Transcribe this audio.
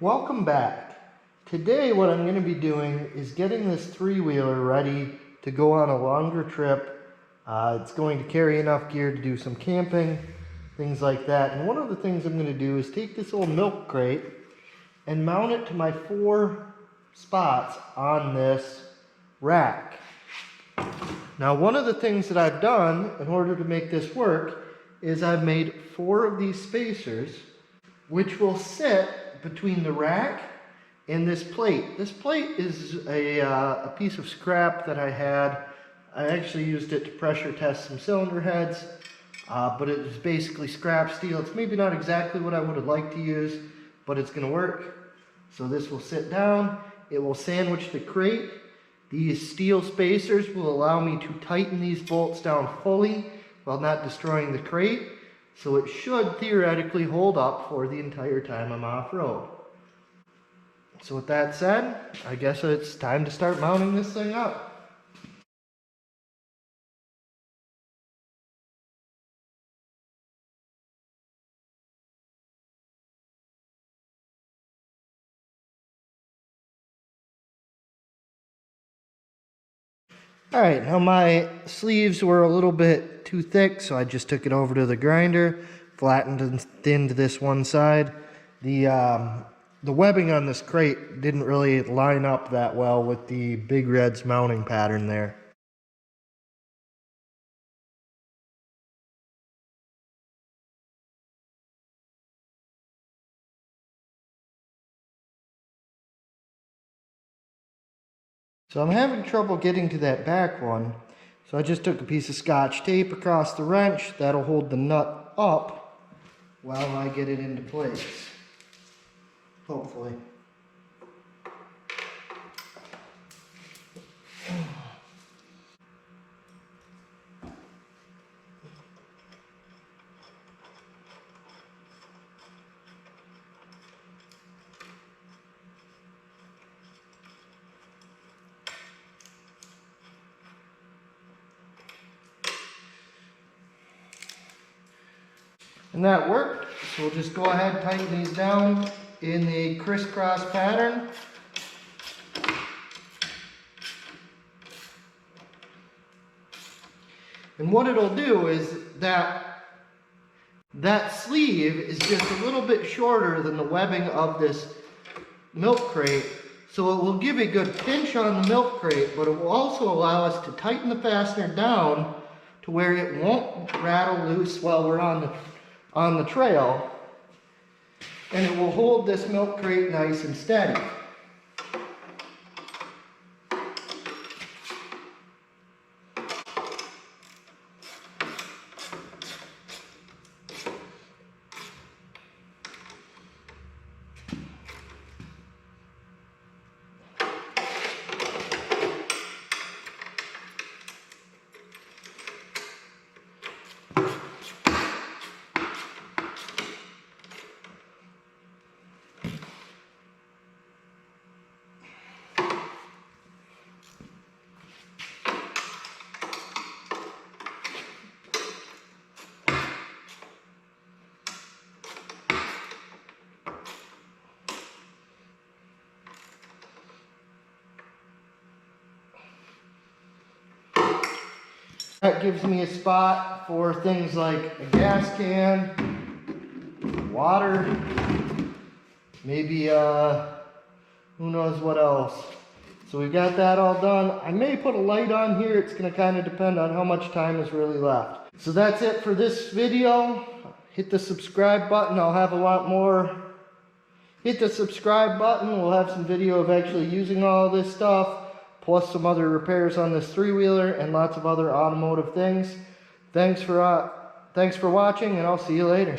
Welcome back. Today what I'm going to be doing is getting this three-wheeler ready to go on a longer trip. It's going to carry enough gear to do some camping, things like that. And one of the things I'm going to do is take this old milk crate and mount it to my 4 spots on this rack. Now one of the things that I've done in order to make this work is I've made 4 of these spacers which will sit between the rack and this plate. This plate is a piece of scrap that I had. I actually used it to pressure test some cylinder heads, but it was basically scrap steel. It's maybe not exactly what I would have liked to use, but it's going to work. So this will sit down. It will sandwich the crate. These steel spacers will allow me to tighten these bolts down fully while not destroying the crate. So it should theoretically hold up for the entire time I'm off-road. So with that said, I guess it's time to start mounting this thing up. Alright, now my sleeves were a little bit too thick, so I just took it over to the grinder, flattened and thinned this one side. The webbing on this crate didn't really line up that well with the Big Red's mounting pattern there. So I'm having trouble getting to that back one, so I just took a piece of Scotch tape across the wrench. That'll hold the nut up while I get it into place, hopefully. And that worked, so we'll just go ahead and tighten these down in the crisscross pattern. And what it'll do is that sleeve is just a little bit shorter than the webbing of this milk crate, so it will give a good pinch on the milk crate, but it will also allow us to tighten the fastener down to where it won't rattle loose while we're on the trail, and it will hold this milk crate nice and steady. That gives me a spot for things like a gas can, water, maybe who knows what else. So we've got that all done. I may put a light on here. It's going to kind of depend on how much time is really left. So that's it for this video. Hit the subscribe button. I'll have a lot more. Hit the subscribe button. We'll have some video of actually using all this stuff, plus some other repairs on this three-wheeler and lots of other automotive things. Thanks for watching, and I'll see you later.